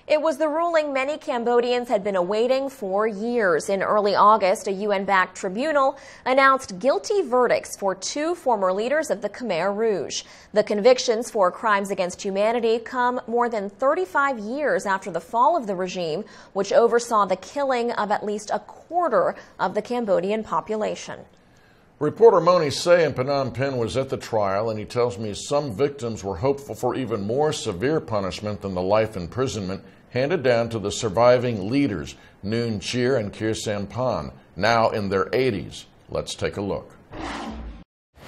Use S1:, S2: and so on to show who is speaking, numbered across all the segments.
S1: It was the ruling many Cambodians had been awaiting for years. In early August, a UN-backed tribunal announced guilty verdicts for 2 former leaders of the Khmer Rouge. The convictions for crimes against humanity come more than 35 years after the fall of the regime, which oversaw the killing of at least a quarter of the Cambodian population.
S2: Reporter Mony say in Phnom Penh was at the trial, and he tells me some victims were hopeful for even more severe punishment than the life imprisonment handed down to the surviving leaders, Noon Chir and Kir Sampan, now in their 80s. Let's take a look.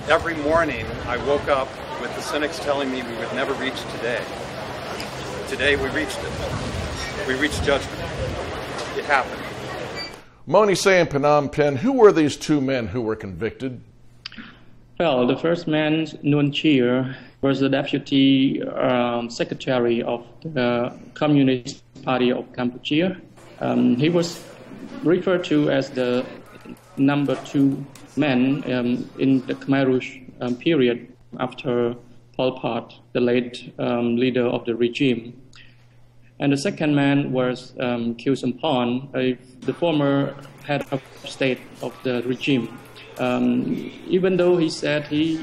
S3: Every morning I woke up with the cynics telling me we would never reach today. Today we reached it. We reached judgment. It happened.
S2: Mony say in Phnom Penh, who were these 2 men who were convicted?
S4: Well, the first man, Noon Chir, was the deputy secretary of the Communist Party of Cambodia. He was referred to as the number 2 man in the Khmer Rouge period after Pol Pot, the late leader of the regime. And the second man was Kir Sampan, the former head of state of the regime. Even though he said he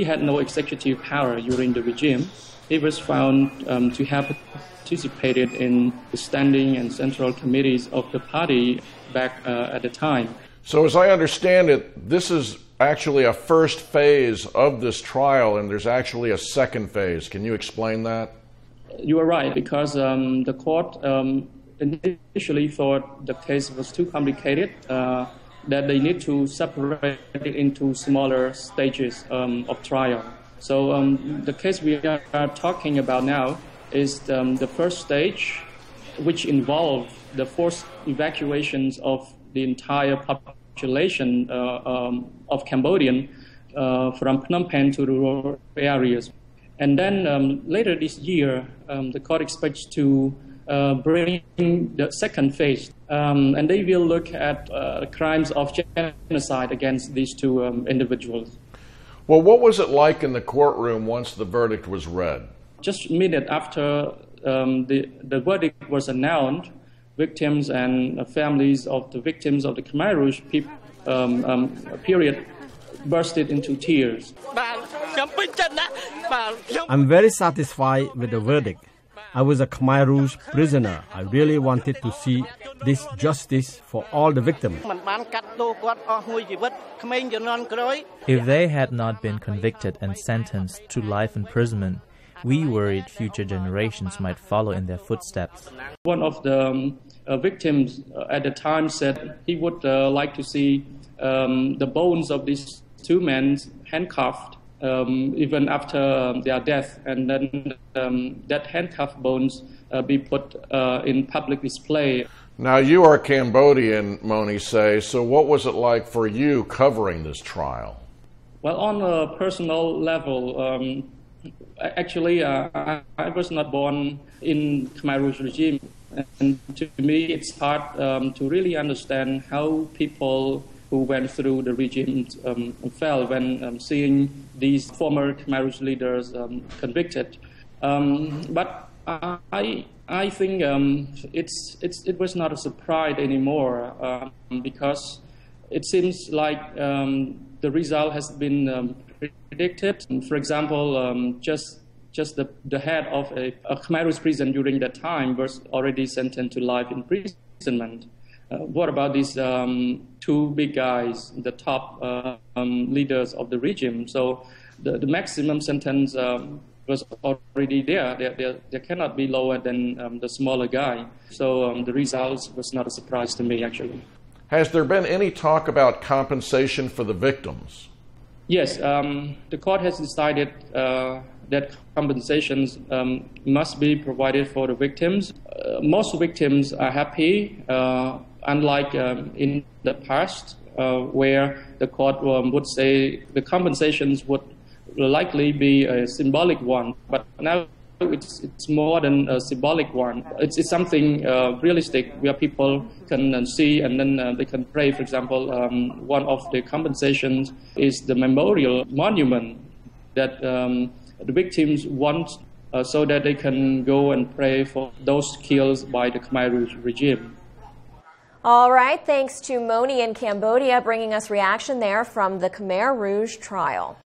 S4: had no executive power during the regime, he was found to have participated in the standing and central committees of the party back at the time.
S2: So as I understand it, this is actually a first phase of this trial, and there's actually a second phase. Can you explain that?
S4: You are right, because the court initially thought the case was too complicated, that they need to separate it into smaller stages of trial. So the case we are talking about now is the first stage, which involved the forced evacuations of the entire population of Cambodian from Phnom Penh to the rural areas. And then later this year, the court expects to bring the second phase, and they will look at crimes of genocide against these 2 individuals.
S2: Well, what was it like in the courtroom once the verdict was read? Just
S4: a minute after the verdict was announced, victims and families of the victims of the Khmer Rouge period bursted into tears.
S5: I'm very satisfied with the verdict. I was a Khmer Rouge prisoner. I really wanted to see this justice for all the victims.
S6: If they had not been convicted and sentenced to life imprisonment, we worried future generations might follow in their footsteps.
S4: One of the victims at the time said he would like to see the bones of these 2 men handcuffed even after their death, and then that handcuffed bones be put in public display.
S2: Now, you are Cambodian, Mony say, so what was it like for you covering this trial?
S4: Well, on a personal level, actually, I was not born in Khmer Rouge regime, and to me it's hard to really understand how people who went through the regime felt when seeing these former Khmer Rouge leaders convicted. But I think it was not a surprise anymore because it seems like the result has been predicted. For example, just the head of a Khmer Rouge prison during that time was already sentenced to life imprisonment. What about these 2 big guys, the top leaders of the regime? So the maximum sentence was already there. There cannot be lower than the smaller guy. So the results was not a surprise to me, actually.
S2: Has there been any talk about compensation for the victims?
S4: Yes, the court has decided that compensations must be provided for the victims. Most victims are happy, unlike in the past, where the court would say the compensations would likely be a symbolic one. But now it's more than a symbolic one. It's something realistic where people can see and then they can pray. For example, one of the compensations is the memorial monument that the victims want so that they can go and pray for those killed by the Khmer Rouge regime.
S1: All right, thanks to Mony in Cambodia bringing us reaction there from the Khmer Rouge trial.